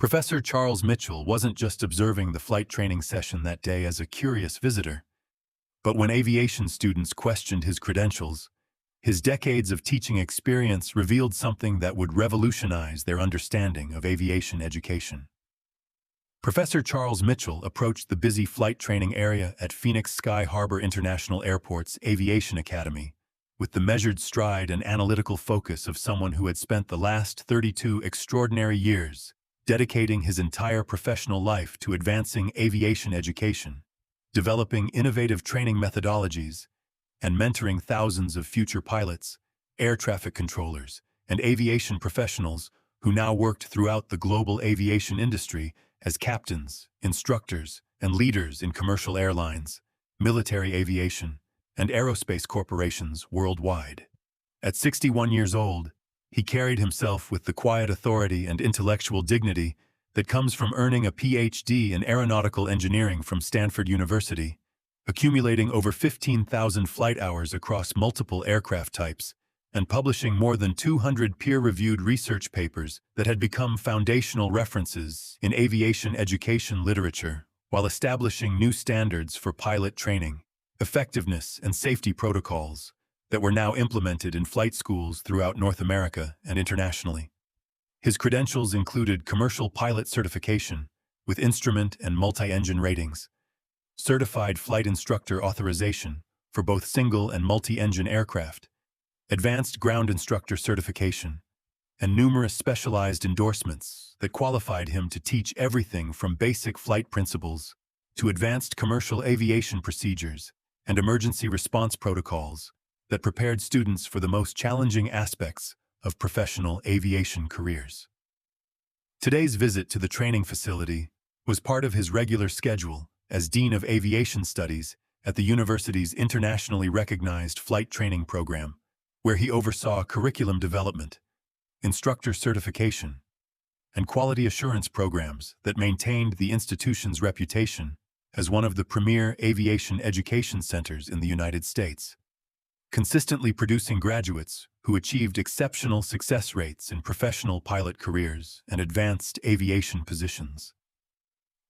Professor Charles Mitchell wasn't just observing the flight training session that day as a curious visitor, but when aviation students questioned his credentials, his decades of teaching experience revealed something that would revolutionize their understanding of aviation education. Professor Charles Mitchell approached the busy flight training area at Phoenix Sky Harbor International Airport's Aviation Academy with the measured stride and analytical focus of someone who had spent the last 32 extraordinary years dedicating his entire professional life to advancing aviation education, developing innovative training methodologies, and mentoring thousands of future pilots, air traffic controllers, and aviation professionals who now worked throughout the global aviation industry as captains, instructors, and leaders in commercial airlines, military aviation, and aerospace corporations worldwide. At 61 years old, he carried himself with the quiet authority and intellectual dignity that comes from earning a PhD in aeronautical engineering from Stanford University, accumulating over 15,000 flight hours across multiple aircraft types, and publishing more than 200 peer-reviewed research papers that had become foundational references in aviation education literature, while establishing new standards for pilot training, effectiveness, and safety protocols that were now implemented in flight schools throughout North America and internationally. His credentials included commercial pilot certification with instrument and multi-engine ratings, certified flight instructor authorization for both single and multi-engine aircraft, advanced ground instructor certification, and numerous specialized endorsements that qualified him to teach everything from basic flight principles to advanced commercial aviation procedures and emergency response protocols that prepared students for the most challenging aspects of professional aviation careers. Today's visit to the training facility was part of his regular schedule as Dean of Aviation Studies at the university's internationally recognized flight training program, where he oversaw curriculum development, instructor certification, and quality assurance programs that maintained the institution's reputation as one of the premier aviation education centers in the United States, consistently producing graduates who achieved exceptional success rates in professional pilot careers and advanced aviation positions.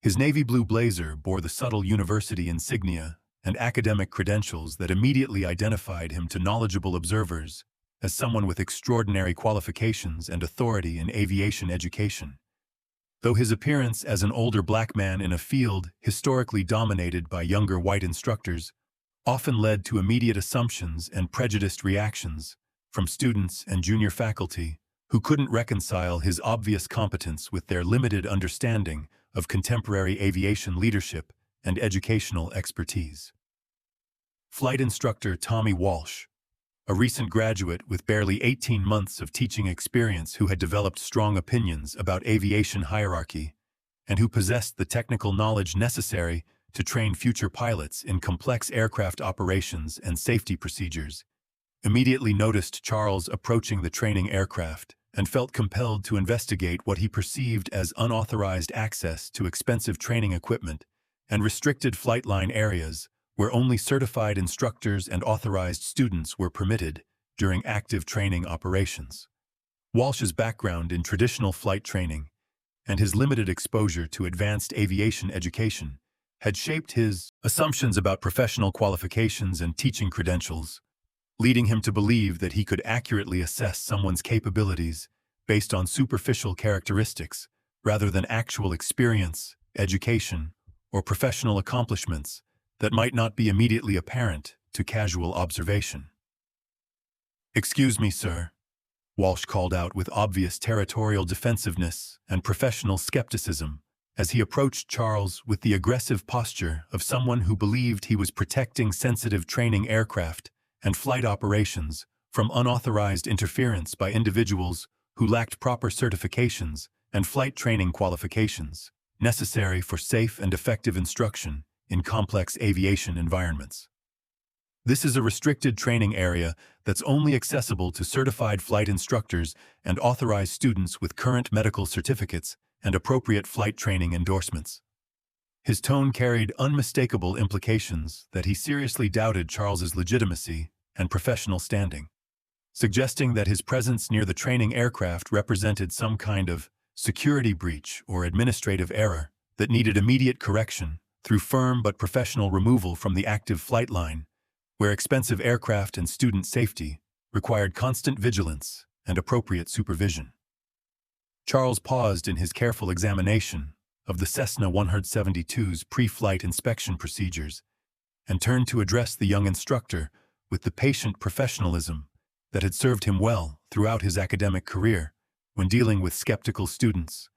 His navy blue blazer bore the subtle university insignia and academic credentials that immediately identified him to knowledgeable observers as someone with extraordinary qualifications and authority in aviation education. Though his appearance as an older black man in a field historically dominated by younger white instructors often led to immediate assumptions and prejudiced reactions from students and junior faculty who couldn't reconcile his obvious competence with their limited understanding of contemporary aviation leadership and educational expertise. Flight instructor Tommy Walsh, a recent graduate with barely 18 months of teaching experience who had developed strong opinions about aviation hierarchy and who possessed the technical knowledge necessary to train future pilots in complex aircraft operations and safety procedures, immediately noticed Charles approaching the training aircraft and felt compelled to investigate what he perceived as unauthorized access to expensive training equipment and restricted flight line areas where only certified instructors and authorized students were permitted during active training operations. Walsh's background in traditional flight training and his limited exposure to advanced aviation education had shaped his assumptions about professional qualifications and teaching credentials, leading him to believe that he could accurately assess someone's capabilities based on superficial characteristics rather than actual experience, education, or professional accomplishments that might not be immediately apparent to casual observation. "Excuse me, sir," Walsh called out with obvious territorial defensiveness and professional skepticism as he approached Charles with the aggressive posture of someone who believed he was protecting sensitive training aircraft and flight operations from unauthorized interference by individuals who lacked proper certifications and flight training qualifications necessary for safe and effective instruction in complex aviation environments. This is a restricted training area that's only accessible to certified flight instructors and authorized students with current medical certificates and appropriate flight training endorsements. His tone carried unmistakable implications that he seriously doubted Charles's legitimacy and professional standing, suggesting that his presence near the training aircraft represented some kind of security breach, or administrative error that needed immediate correction through firm but professional removal from the active flight line, where expensive aircraft and student safety required constant vigilance and appropriate supervision. Charles paused in his careful examination of the Cessna 172's pre-flight inspection procedures and turned to address the young instructor with the patient professionalism that had served him well throughout his academic career when dealing with skeptical students,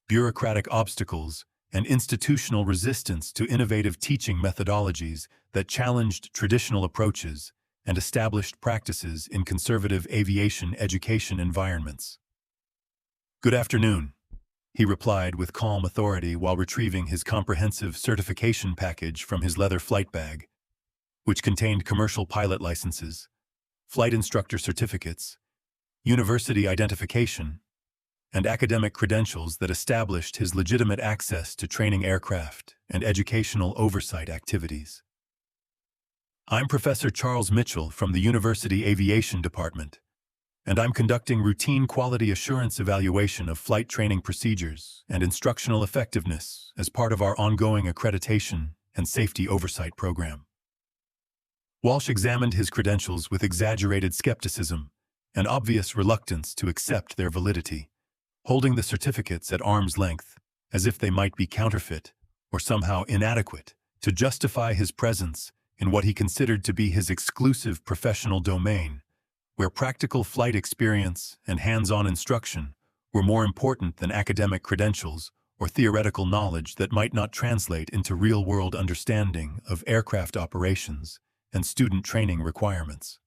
bureaucratic obstacles, and institutional resistance to innovative teaching methodologies that challenged traditional approaches and established practices in conservative aviation education environments. "Good afternoon," he replied with calm authority while retrieving his comprehensive certification package from his leather flight bag, which contained commercial pilot licenses, flight instructor certificates, university identification, and academic credentials that established his legitimate access to training aircraft and educational oversight activities. "I'm Professor Charles Mitchell from the University Aviation Department, and I'm conducting routine quality assurance evaluation of flight training procedures and instructional effectiveness as part of our ongoing accreditation and safety oversight program." Walsh examined his credentials with exaggerated skepticism and obvious reluctance to accept their validity, holding the certificates at arm's length as if they might be counterfeit or somehow inadequate to justify his presence in what he considered to be his exclusive professional domain, where practical flight experience and hands-on instruction were more important than academic credentials or theoretical knowledge that might not translate into real-world understanding of aircraft operations and student training requirements.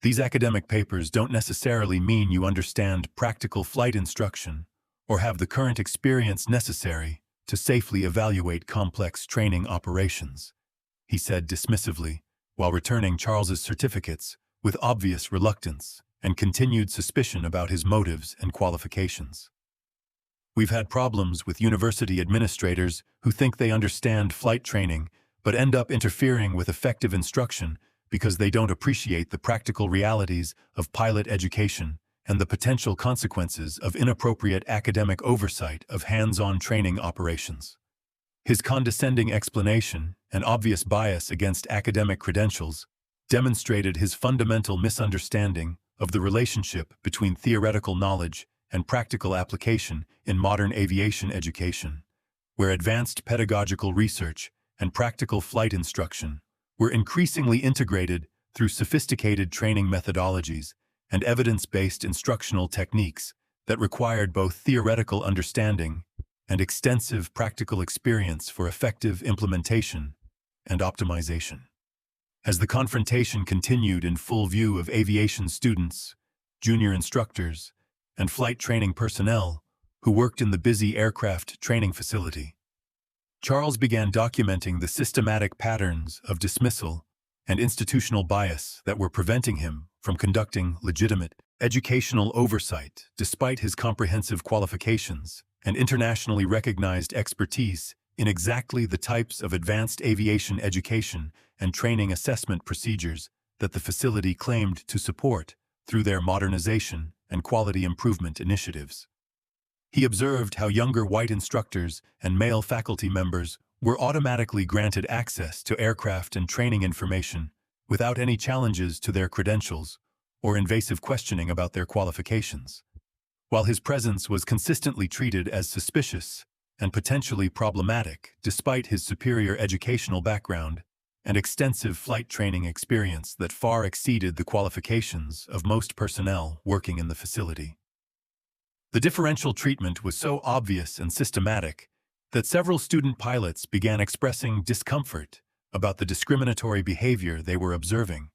"These academic papers don't necessarily mean you understand practical flight instruction or have the current experience necessary to safely evaluate complex training operations," he said dismissively, while returning Charles's certificates with obvious reluctance and continued suspicion about his motives and qualifications. "We've had problems with university administrators who think they understand flight training but end up interfering with effective instruction because they don't appreciate the practical realities of pilot education and the potential consequences of inappropriate academic oversight of hands-on training operations." His condescending explanation and obvious bias against academic credentials demonstrated his fundamental misunderstanding of the relationship between theoretical knowledge and practical application in modern aviation education, where advanced pedagogical research and practical flight instruction were increasingly integrated through sophisticated training methodologies and evidence-based instructional techniques that required both theoretical understanding and extensive practical experience for effective implementation and optimization. As the confrontation continued in full view of aviation students, junior instructors, and flight training personnel who worked in the busy aircraft training facility, Charles began documenting the systematic patterns of dismissal and institutional bias that were preventing him from conducting legitimate educational oversight despite his comprehensive qualifications and internationally recognized expertise in exactly the types of advanced aviation education and training assessment procedures that the facility claimed to support through their modernization and quality improvement initiatives. He observed how younger white instructors and male faculty members were automatically granted access to aircraft and training information without any challenges to their credentials or invasive questioning about their qualifications, while his presence was consistently treated as suspicious and potentially problematic despite his superior educational background and extensive flight training experience that far exceeded the qualifications of most personnel working in the facility. The differential treatment was so obvious and systematic that several student pilots began expressing discomfort about the discriminatory behavior they were observing,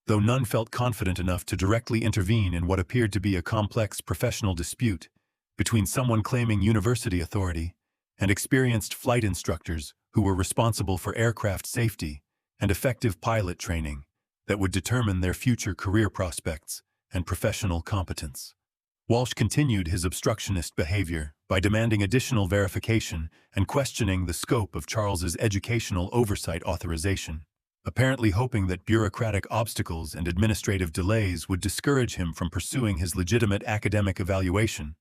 though none felt confident enough to directly intervene in what appeared to be a complex professional dispute between someone claiming university authority and experienced flight instructors who were responsible for aircraft safety and effective pilot training that would determine their future career prospects and professional competence. Walsh continued his obstructionist behavior by demanding additional verification and questioning the scope of Charles's educational oversight authorization, apparently hoping that bureaucratic obstacles and administrative delays would discourage him from pursuing his legitimate academic evaluation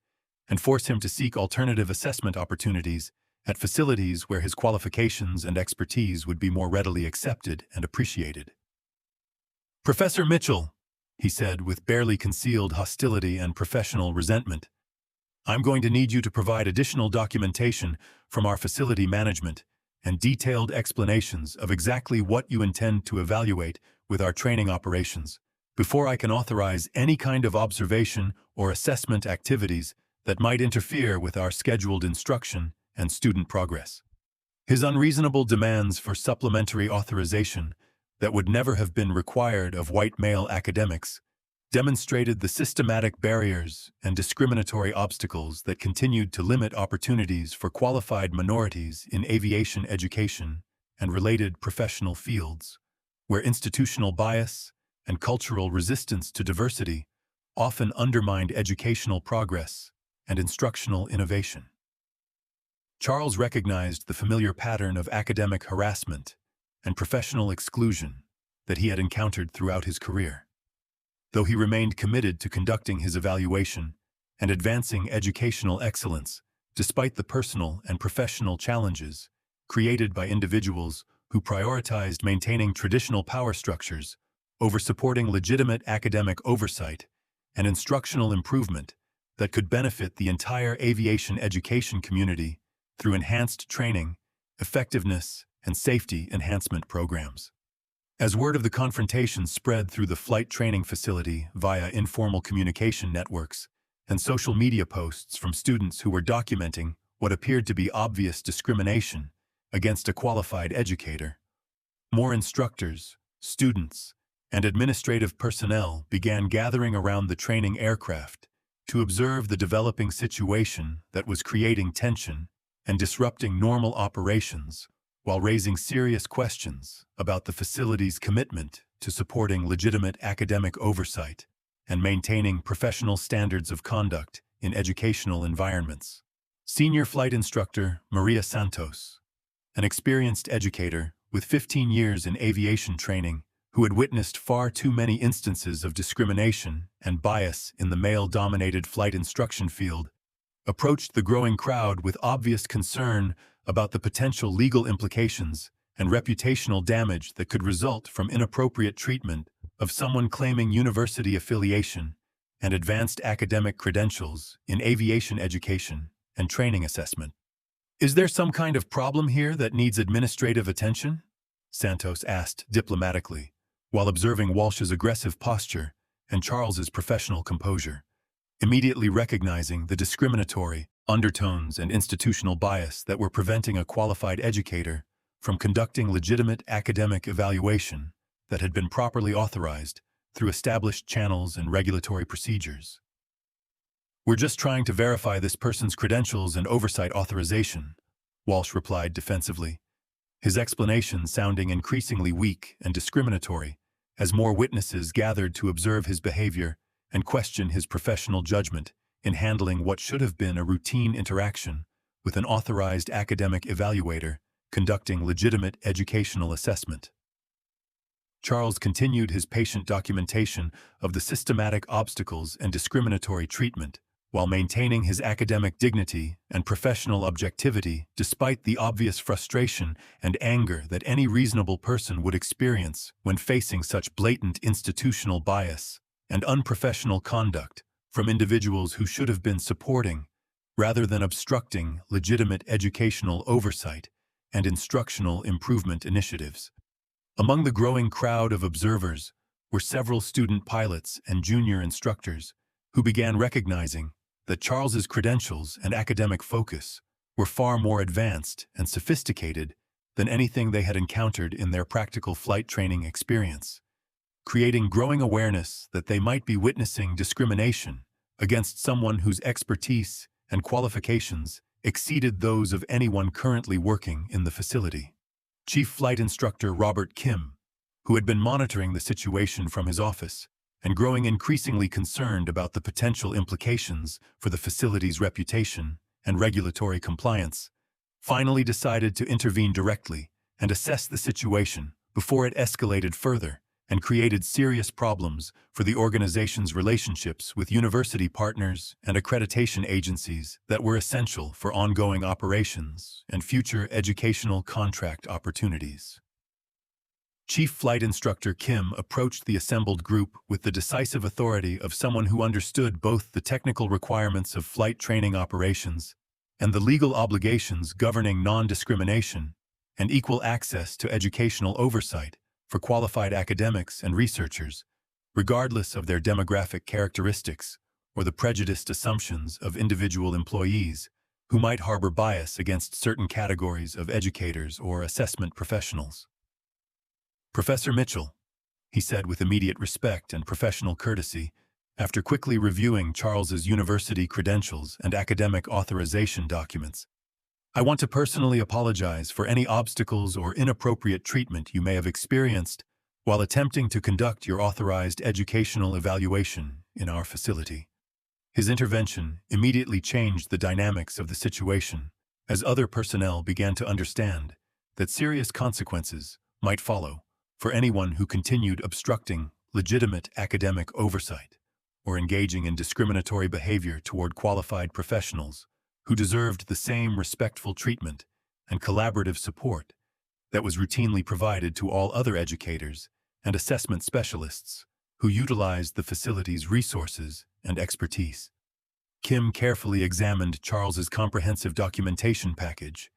and force him to seek alternative assessment opportunities at facilities where his qualifications and expertise would be more readily accepted and appreciated. "Professor Mitchell," he said with barely concealed hostility and professional resentment, "I'm going to need you to provide additional documentation from our facility management and detailed explanations of exactly what you intend to evaluate with our training operations before I can authorize any kind of observation or assessment activities that might interfere with our scheduled instruction and student progress." His unreasonable demands for supplementary authorization that would never have been required of white male academics demonstrated the systematic barriers and discriminatory obstacles that continued to limit opportunities for qualified minorities in aviation education and related professional fields, where institutional bias and cultural resistance to diversity often undermined educational progress and instructional innovation. Charles recognized the familiar pattern of academic harassment and professional exclusion that he had encountered throughout his career. Though he remained committed to conducting his evaluation and advancing educational excellence, despite the personal and professional challenges created by individuals who prioritized maintaining traditional power structures over supporting legitimate academic oversight and instructional improvement that could benefit the entire aviation education community through enhanced training, effectiveness, and safety enhancement programs. As word of the confrontation spread through the flight training facility via informal communication networks and social media posts from students who were documenting what appeared to be obvious discrimination against a qualified educator, more instructors, students, and administrative personnel began gathering around the training aircraft to observe the developing situation that was creating tension and disrupting normal operations, while raising serious questions about the facility's commitment to supporting legitimate academic oversight and maintaining professional standards of conduct in educational environments. Senior flight instructor Maria Santos, an experienced educator with 15 years in aviation training who had witnessed far too many instances of discrimination and bias in the male-dominated flight instruction field, approached the growing crowd with obvious concern about the potential legal implications and reputational damage that could result from inappropriate treatment of someone claiming university affiliation and advanced academic credentials in aviation education and training assessment. "Is there some kind of problem here that needs administrative attention?" Santos asked diplomatically, while observing Walsh's aggressive posture and Charles's professional composure, immediately recognizing the discriminatory undertones and institutional bias that were preventing a qualified educator from conducting legitimate academic evaluation that had been properly authorized through established channels and regulatory procedures. "We're just trying to verify this person's credentials and oversight authorization," Walsh replied defensively, his explanation sounding increasingly weak and discriminatory as more witnesses gathered to observe his behavior and question his professional judgment in handling what should have been a routine interaction with an authorized academic evaluator conducting legitimate educational assessment. Charles continued his patient documentation of the systematic obstacles and discriminatory treatment while maintaining his academic dignity and professional objectivity despite the obvious frustration and anger that any reasonable person would experience when facing such blatant institutional bias and unprofessional conduct from individuals who should have been supporting, rather than obstructing, legitimate educational oversight and instructional improvement initiatives. Among the growing crowd of observers were several student pilots and junior instructors who began recognizing that Charles's credentials and academic focus were far more advanced and sophisticated than anything they had encountered in their practical flight training experience, creating growing awareness that they might be witnessing discrimination against someone whose expertise and qualifications exceeded those of anyone currently working in the facility. Chief Flight Instructor Robert Kim, who had been monitoring the situation from his office and growing increasingly concerned about the potential implications for the facility's reputation and regulatory compliance, finally decided to intervene directly and assess the situation before it escalated further and created serious problems for the organization's relationships with university partners and accreditation agencies that were essential for ongoing operations and future educational contract opportunities. Chief Flight Instructor Kim approached the assembled group with the decisive authority of someone who understood both the technical requirements of flight training operations and the legal obligations governing non-discrimination and equal access to educational oversight for qualified academics and researchers, regardless of their demographic characteristics or the prejudiced assumptions of individual employees who might harbor bias against certain categories of educators or assessment professionals. "Professor Mitchell," he said with immediate respect and professional courtesy, after quickly reviewing Charles's university credentials and academic authorization documents, "I want to personally apologize for any obstacles or inappropriate treatment you may have experienced while attempting to conduct your authorized educational evaluation in our facility." His intervention immediately changed the dynamics of the situation, as other personnel began to understand that serious consequences might follow for anyone who continued obstructing legitimate academic oversight or engaging in discriminatory behavior toward qualified professionals who deserved the same respectful treatment and collaborative support that was routinely provided to all other educators and assessment specialists who utilized the facility's resources and expertise. Kim carefully examined Charles's comprehensive documentation package,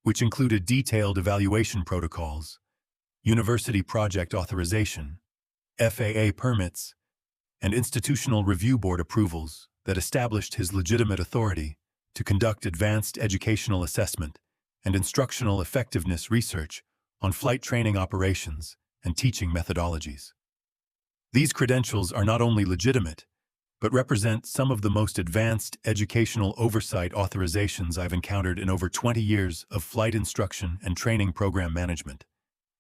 which included detailed evaluation protocols, university project authorization, FAA permits, and institutional review board approvals that established his legitimate authority to conduct advanced educational assessment and instructional effectiveness research on flight training operations and teaching methodologies. These credentials are not only legitimate, but represent some of the most advanced educational oversight authorizations I've encountered in over 20 years of flight instruction and training program management,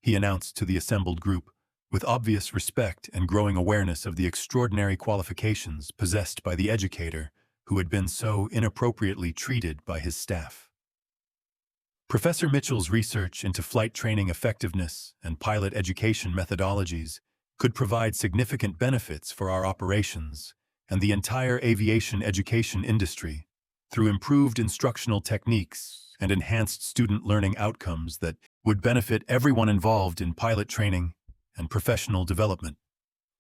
he announced to the assembled group, with obvious respect and growing awareness of the extraordinary qualifications possessed by the educator who had been so inappropriately treated by his staff. Professor Mitchell's research into flight training effectiveness and pilot education methodologies could provide significant benefits for our operations and the entire aviation education industry through improved instructional techniques and enhanced student learning outcomes that would benefit everyone involved in pilot training and professional development.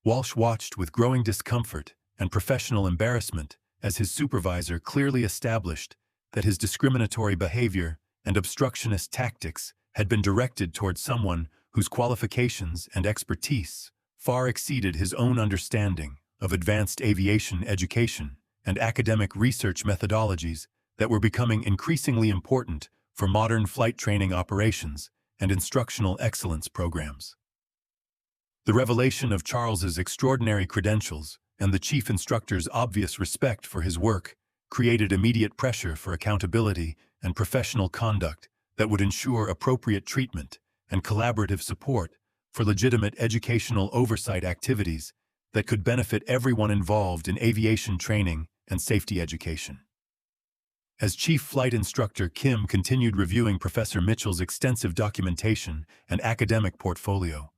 Walsh watched with growing discomfort and professional embarrassment as his supervisor clearly established that his discriminatory behavior and obstructionist tactics had been directed toward someone whose qualifications and expertise far exceeded his own understanding of advanced aviation education and academic research methodologies that were becoming increasingly important for modern flight training operations and instructional excellence programs. The revelation of Charles's extraordinary credentials and the chief instructor's obvious respect for his work created immediate pressure for accountability and professional conduct that would ensure appropriate treatment and collaborative support for legitimate educational oversight activities that could benefit everyone involved in aviation training and safety education. As Chief Flight Instructor Kim continued reviewing Professor Mitchell's extensive documentation and academic portfolio,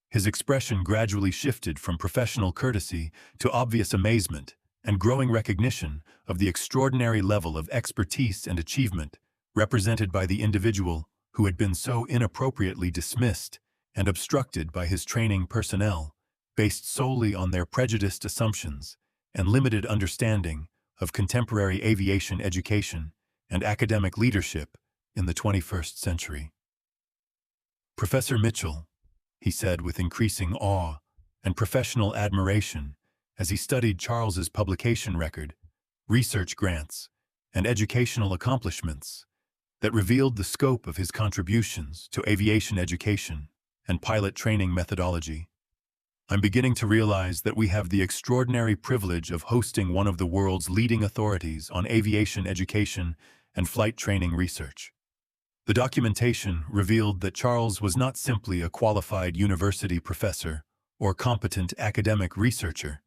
his expression gradually shifted from professional courtesy to obvious amazement and growing recognition of the extraordinary level of expertise and achievement represented by the individual who had been so inappropriately dismissed and obstructed by his training personnel based solely on their prejudiced assumptions and limited understanding of contemporary aviation education and academic leadership in the 21st century. "Professor Mitchell," he said with increasing awe and professional admiration as he studied Charles's publication record, research grants, and educational accomplishments that revealed the scope of his contributions to aviation education and pilot training methodology. "I'm beginning to realize that we have the extraordinary privilege of hosting one of the world's leading authorities on aviation education and flight training research." The documentation revealed that Charles was not simply a qualified university professor or competent academic researcher,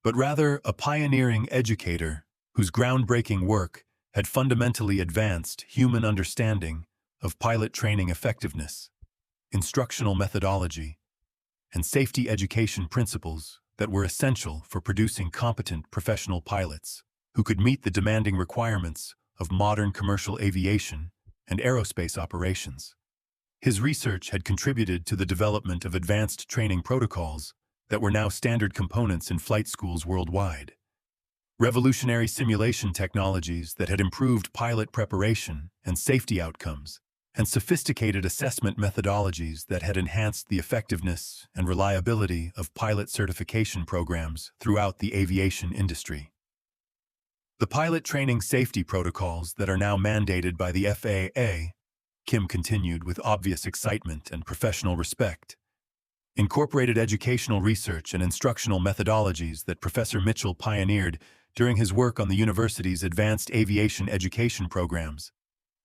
but rather a pioneering educator whose groundbreaking work had fundamentally advanced human understanding of pilot training effectiveness, instructional methodology, and safety education principles that were essential for producing competent professional pilots who could meet the demanding requirements of modern commercial aviation and aerospace operations. His research had contributed to the development of advanced training protocols that were now standard components in flight schools worldwide. Revolutionary simulation technologies that had improved pilot preparation and safety outcomes, and sophisticated assessment methodologies that had enhanced the effectiveness and reliability of pilot certification programs throughout the aviation industry. The pilot training safety protocols that are now mandated by the FAA, Kim continued with obvious excitement and professional respect, incorporated educational research and instructional methodologies that Professor Mitchell pioneered during his work on the university's advanced aviation education programs,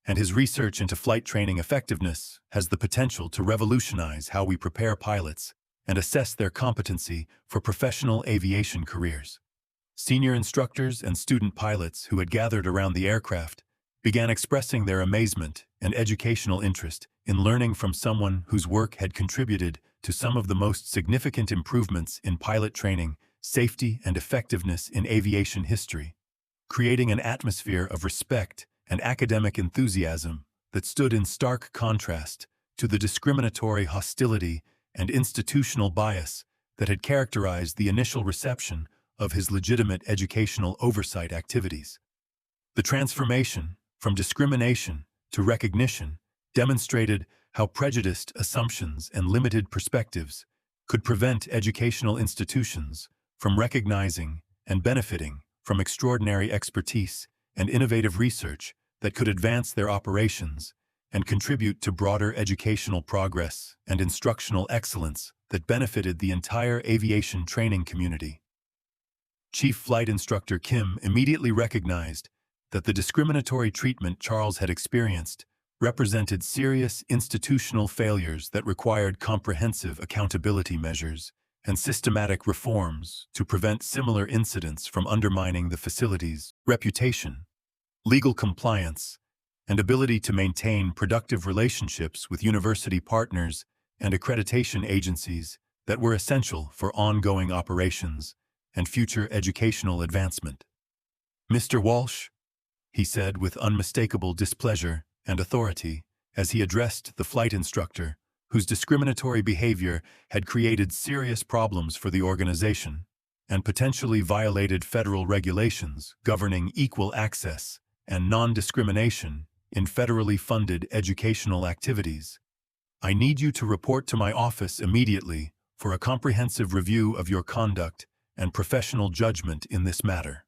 and his research into flight training effectiveness has the potential to revolutionize how we prepare pilots and assess their competency for professional aviation careers. Senior instructors and student pilots who had gathered around the aircraft began expressing their amazement and educational interest in learning from someone whose work had contributed to some of the most significant improvements in pilot training, safety, and effectiveness in aviation history, creating an atmosphere of respect and academic enthusiasm that stood in stark contrast to the discriminatory hostility and institutional bias that had characterized the initial reception of his legitimate educational oversight activities. The transformation from discrimination to recognition demonstrated how prejudiced assumptions and limited perspectives could prevent educational institutions from recognizing and benefiting from extraordinary expertise and innovative research that could advance their operations and contribute to broader educational progress and instructional excellence that benefited the entire aviation training community. Chief Flight Instructor Kim immediately recognized that the discriminatory treatment Charles had experienced represented serious institutional failures that required comprehensive accountability measures and systematic reforms to prevent similar incidents from undermining the facility's reputation, legal compliance, and ability to maintain productive relationships with university partners and accreditation agencies that were essential for ongoing operations and future educational advancement. "Mr. Walsh," he said with unmistakable displeasure and authority as he addressed the flight instructor, whose discriminatory behavior had created serious problems for the organization and potentially violated federal regulations governing equal access and non-discrimination in federally funded educational activities. "I need you to report to my office immediately for a comprehensive review of your conduct and professional judgment in this matter."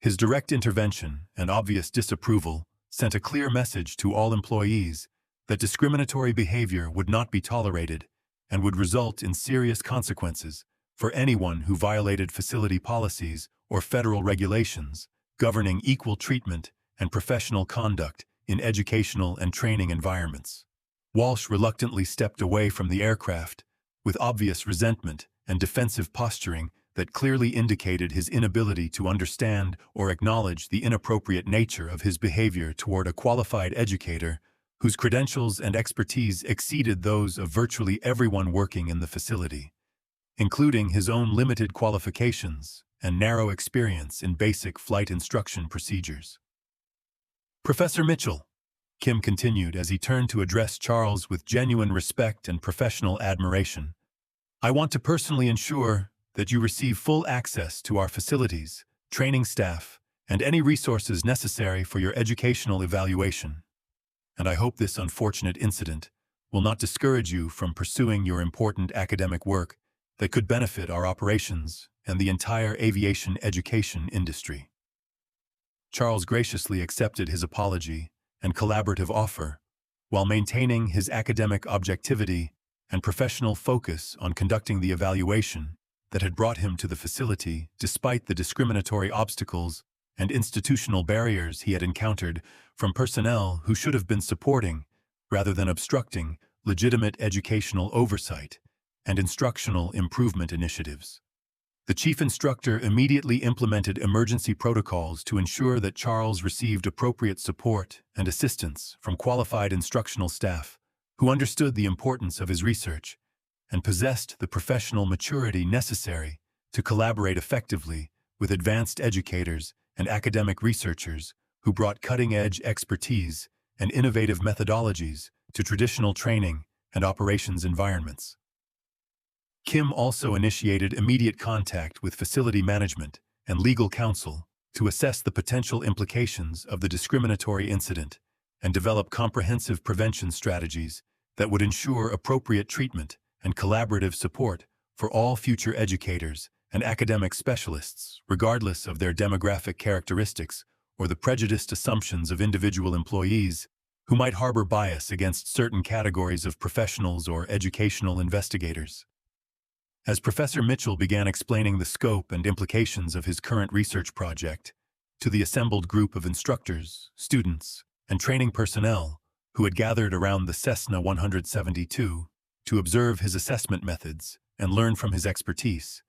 His direct intervention and obvious disapproval sent a clear message to all employees that discriminatory behavior would not be tolerated and would result in serious consequences for anyone who violated facility policies or federal regulations governing equal treatment and professional conduct in educational and training environments. Walsh reluctantly stepped away from the aircraft with obvious resentment and defensive posturing that clearly indicated his inability to understand or acknowledge the inappropriate nature of his behavior toward a qualified educator whose credentials and expertise exceeded those of virtually everyone working in the facility, including his own limited qualifications and narrow experience in basic flight instruction procedures. "Professor Mitchell," Kim continued as he turned to address Charles with genuine respect and professional admiration, "I want to personally ensure that you receive full access to our facilities, training staff, and any resources necessary for your educational evaluation. And I hope this unfortunate incident will not discourage you from pursuing your important academic work that could benefit our operations and the entire aviation education industry." Charles graciously accepted his apology and collaborative offer, while maintaining his academic objectivity and professional focus on conducting the evaluation that had brought him to the facility despite the discriminatory obstacles and institutional barriers he had encountered from personnel who should have been supporting, rather than obstructing, legitimate educational oversight and instructional improvement initiatives. The chief instructor immediately implemented emergency protocols to ensure that Charles received appropriate support and assistance from qualified instructional staff who understood the importance of his research and possessed the professional maturity necessary to collaborate effectively with advanced educators and academic researchers who brought cutting-edge expertise and innovative methodologies to traditional training and operations environments. Kim also initiated immediate contact with facility management and legal counsel to assess the potential implications of the discriminatory incident and develop comprehensive prevention strategies that would ensure appropriate treatment and collaborative support for all future educators and academic specialists, regardless of their demographic characteristics or the prejudiced assumptions of individual employees who might harbor bias against certain categories of professionals or educational investigators. As Professor Mitchell began explaining the scope and implications of his current research project to the assembled group of instructors, students, and training personnel who had gathered around the Cessna 172 to observe his assessment methods and learn from his expertise,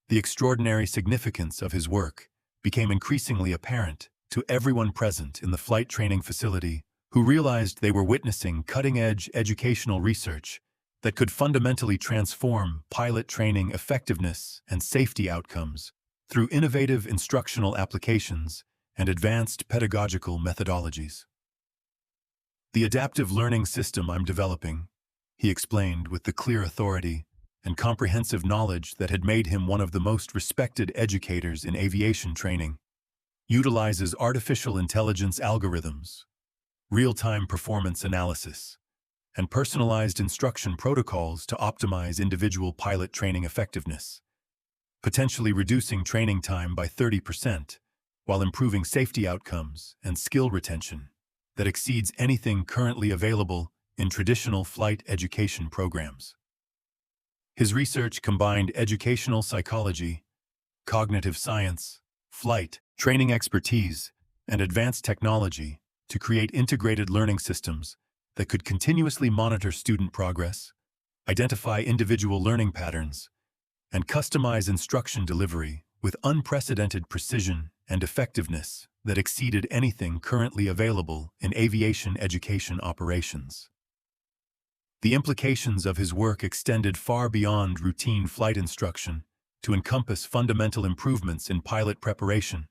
the extraordinary significance of his work became increasingly apparent to everyone present in the flight training facility who realized they were witnessing cutting-edge educational research that could fundamentally transform pilot training effectiveness and safety outcomes through innovative instructional applications and advanced pedagogical methodologies. "The adaptive learning system I'm developing," he explained with the clear authority and comprehensive knowledge that had made him one of the most respected educators in aviation training, utilizes artificial intelligence algorithms, real-time performance analysis, and personalized instruction protocols to optimize individual pilot training effectiveness, potentially reducing training time by 30% while improving safety outcomes and skill retention that exceeds anything currently available in traditional flight education programs. His research combined educational psychology, cognitive science, flight training expertise, and advanced technology to create integrated learning systems that could continuously monitor student progress, identify individual learning patterns, and customize instruction delivery with unprecedented precision and effectiveness that exceeded anything currently available in aviation education operations. The implications of his work extended far beyond routine flight instruction to encompass fundamental improvements in pilot preparation,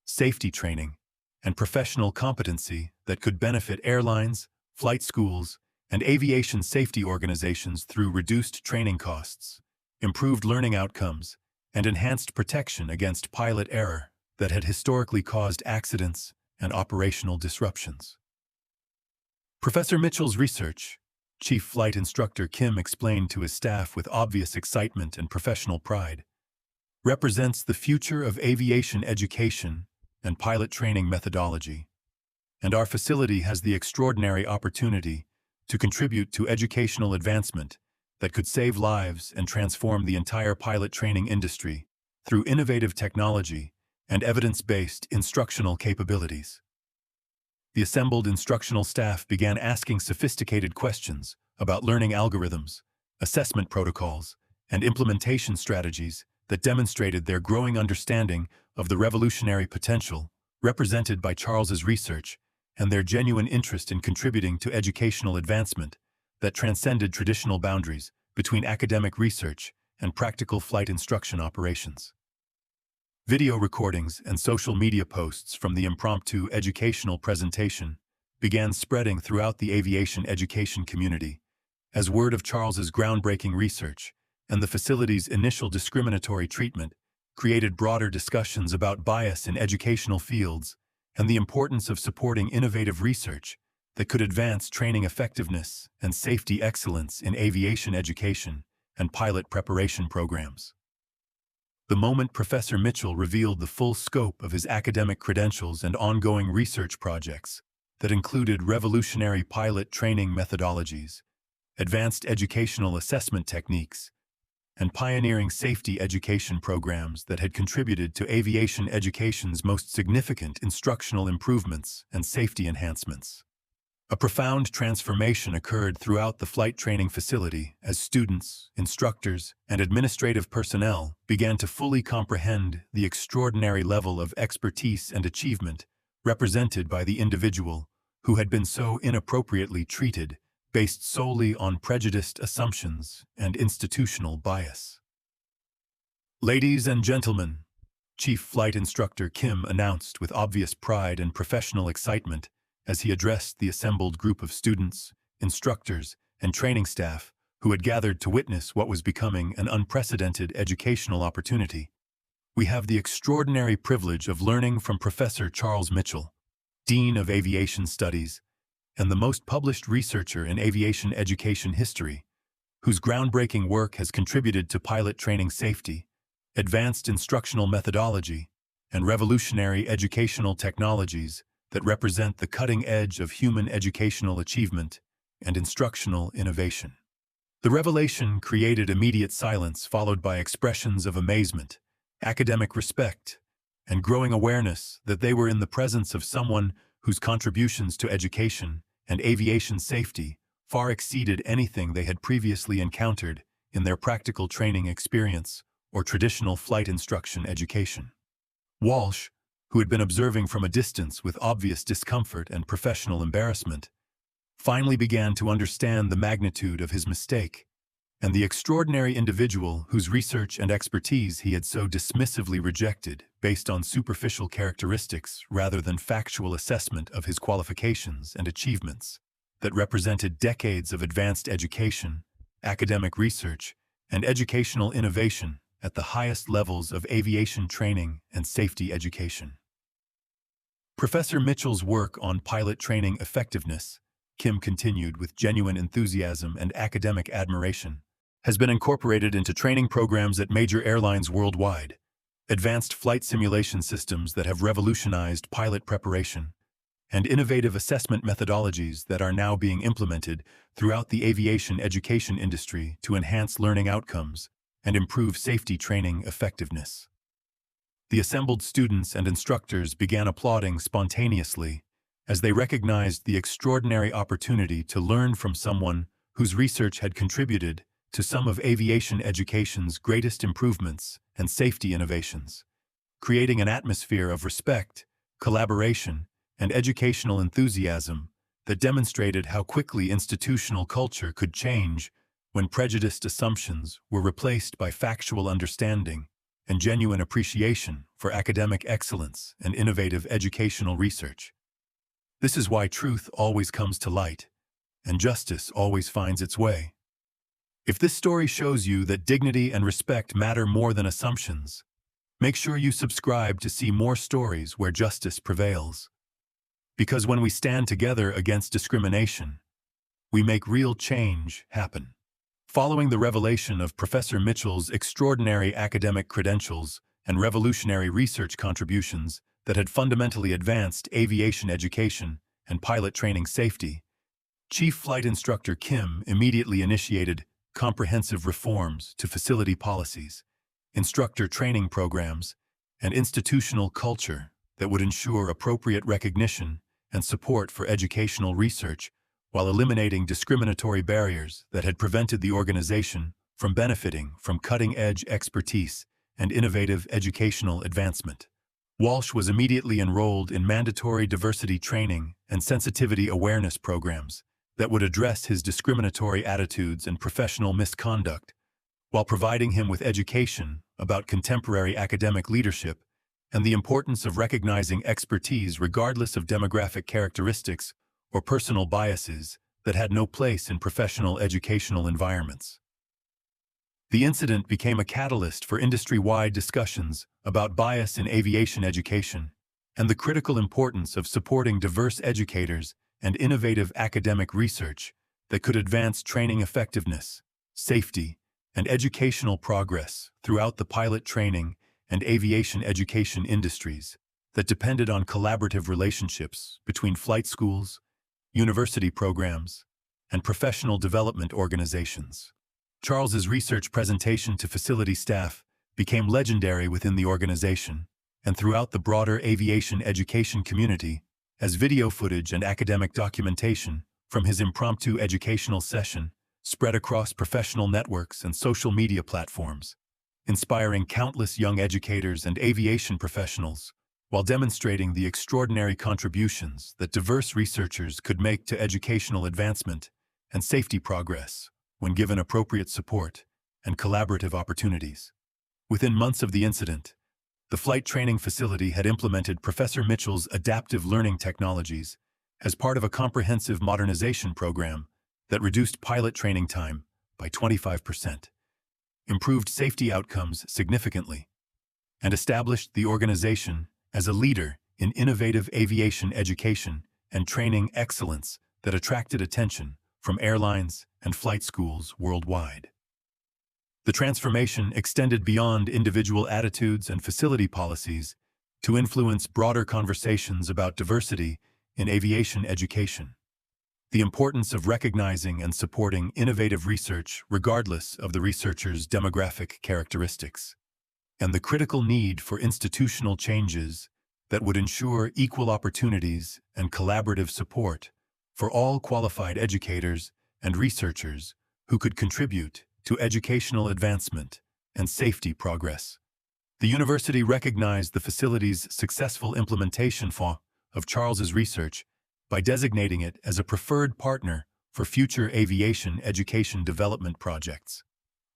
safety training, and professional competency that could benefit airlines, flight schools, and aviation safety organizations through reduced training costs, improved learning outcomes, and enhanced protection against pilot error that had historically caused accidents and operational disruptions. Professor Mitchell's research, Chief Flight Instructor Kim explained to his staff with obvious excitement and professional pride, represents the future of aviation education and pilot training methodology, and our facility has the extraordinary opportunity to contribute to educational advancement that could save lives and transform the entire pilot training industry through innovative technology and evidence-based instructional capabilities. The assembled instructional staff began asking sophisticated questions about learning algorithms, assessment protocols, and implementation strategies that demonstrated their growing understanding of the revolutionary potential represented by Charles's research and their genuine interest in contributing to educational advancement that transcended traditional boundaries between academic research and practical flight instruction operations. Video recordings and social media posts from the impromptu educational presentation began spreading throughout the aviation education community as word of Charles's groundbreaking research and the facility's initial discriminatory treatment created broader discussions about bias in educational fields and the importance of supporting innovative research that could advance training effectiveness and safety excellence in aviation education and pilot preparation programs. The moment Professor Mitchell revealed the full scope of his academic credentials and ongoing research projects that included revolutionary pilot training methodologies, advanced educational assessment techniques, and pioneering safety education programs that had contributed to aviation education's most significant instructional improvements and safety enhancements. A profound transformation occurred throughout the flight training facility as students, instructors, and administrative personnel began to fully comprehend the extraordinary level of expertise and achievement represented by the individual who had been so inappropriately treated based solely on prejudiced assumptions and institutional bias. "Ladies and gentlemen," Chief Flight Instructor Kim announced with obvious pride and professional excitement as he addressed the assembled group of students, instructors, and training staff who had gathered to witness what was becoming an unprecedented educational opportunity. "We have the extraordinary privilege of learning from Professor Charles Mitchell, Dean of Aviation Studies, and the most published researcher in aviation education history, whose groundbreaking work has contributed to pilot training safety, advanced instructional methodology, and revolutionary educational technologies that represent the cutting edge of human educational achievement and instructional innovation." The revelation created immediate silence, followed by expressions of amazement, academic respect, and growing awareness that they were in the presence of someone whose contributions to education and aviation safety far exceeded anything they had previously encountered in their practical training experience or traditional flight instruction education. Walsh, who had been observing from a distance with obvious discomfort and professional embarrassment, finally began to understand the magnitude of his mistake, and the extraordinary individual whose research and expertise he had so dismissively rejected based on superficial characteristics rather than factual assessment of his qualifications and achievements that represented decades of advanced education, academic research, and educational innovation at the highest levels of aviation training and safety education. Professor Mitchell's work on pilot training effectiveness, Kim continued with genuine enthusiasm and academic admiration, has been incorporated into training programs at major airlines worldwide, advanced flight simulation systems that have revolutionized pilot preparation, and innovative assessment methodologies that are now being implemented throughout the aviation education industry to enhance learning outcomes and improve safety training effectiveness. The assembled students and instructors began applauding spontaneously as they recognized the extraordinary opportunity to learn from someone whose research had contributed to some of aviation education's greatest improvements and safety innovations, creating an atmosphere of respect, collaboration, and educational enthusiasm that demonstrated how quickly institutional culture could change when prejudiced assumptions were replaced by factual understanding and genuine appreciation for academic excellence and innovative educational research. This is why truth always comes to light, and justice always finds its way. If this story shows you that dignity and respect matter more than assumptions, make sure you subscribe to see more stories where justice prevails. Because when we stand together against discrimination, we make real change happen. Following the revelation of Professor Mitchell's extraordinary academic credentials and revolutionary research contributions that had fundamentally advanced aviation education and pilot training safety, Chief Flight Instructor Kim immediately initiated comprehensive reforms to facility policies, instructor training programs, and institutional culture that would ensure appropriate recognition and support for educational research while eliminating discriminatory barriers that had prevented the organization from benefiting from cutting-edge expertise and innovative educational advancement. Walsh was immediately enrolled in mandatory diversity training and sensitivity awareness programs that would address his discriminatory attitudes and professional misconduct, while providing him with education about contemporary academic leadership and the importance of recognizing expertise regardless of demographic characteristics or personal biases that had no place in professional educational environments. The incident became a catalyst for industry-wide discussions about bias in aviation education and the critical importance of supporting diverse educators and innovative academic research that could advance training effectiveness, safety, and educational progress throughout the pilot training and aviation education industries that depended on collaborative relationships between flight schools, university programs, and professional development organizations. Charles's research presentation to facility staff became legendary within the organization and throughout the broader aviation education community as video footage and academic documentation from his impromptu educational session spread across professional networks and social media platforms, inspiring countless young educators and aviation professionals while demonstrating the extraordinary contributions that diverse researchers could make to educational advancement and safety progress when given appropriate support and collaborative opportunities. Within months of the incident, the flight training facility had implemented Professor Mitchell's adaptive learning technologies as part of a comprehensive modernization program that reduced pilot training time by 25%, improved safety outcomes significantly, and established the organization as a leader in innovative aviation education and training excellence that attracted attention from airlines and flight schools worldwide. The transformation extended beyond individual attitudes and facility policies to influence broader conversations about diversity in aviation education. The importance of recognizing and supporting innovative research regardless of the researcher's demographic characteristics, and the critical need for institutional changes that would ensure equal opportunities and collaborative support for all qualified educators and researchers who could contribute to educational advancement and safety progress. The university recognized the facility's successful implementation of Charles's research by designating it as a preferred partner for future aviation education development projects,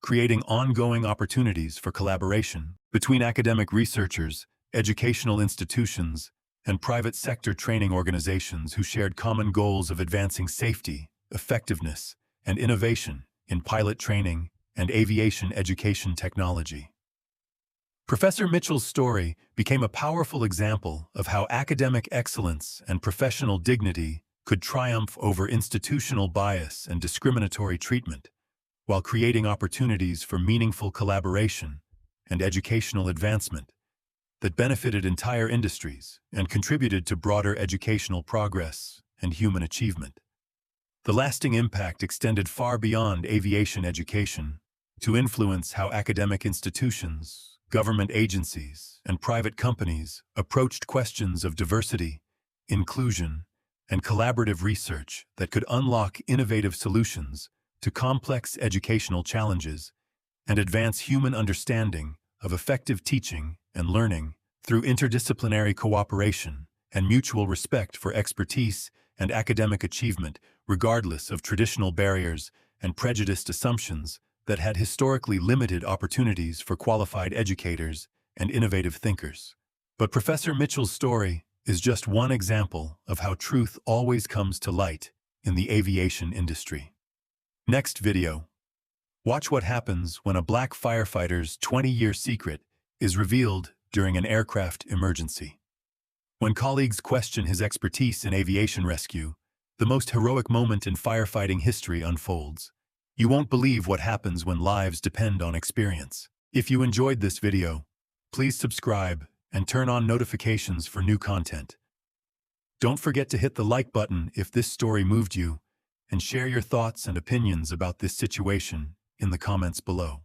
creating ongoing opportunities for collaboration between academic researchers, educational institutions, and private sector training organizations who shared common goals of advancing safety, effectiveness, and innovation in pilot training and aviation education technology. Professor Mitchell's story became a powerful example of how academic excellence and professional dignity could triumph over institutional bias and discriminatory treatment, while creating opportunities for meaningful collaboration and educational advancement that benefited entire industries and contributed to broader educational progress and human achievement. The lasting impact extended far beyond aviation education to influence how academic institutions, government agencies, and private companies approached questions of diversity, inclusion, and collaborative research that could unlock innovative solutions to complex educational challenges and advance human understanding of effective teaching and learning through interdisciplinary cooperation and mutual respect for expertise and academic achievement, regardless of traditional barriers and prejudiced assumptions that had historically limited opportunities for qualified educators and innovative thinkers. But Professor Mitchell's story is just one example of how truth always comes to light in the aviation industry. Next video. Watch what happens when a black firefighter's 20-year secret is revealed during an aircraft emergency. When colleagues question his expertise in aviation rescue, the most heroic moment in firefighting history unfolds. You won't believe what happens when lives depend on experience. If you enjoyed this video, please subscribe and turn on notifications for new content. Don't forget to hit the like button if this story moved you, and share your thoughts and opinions about this situation in the comments below.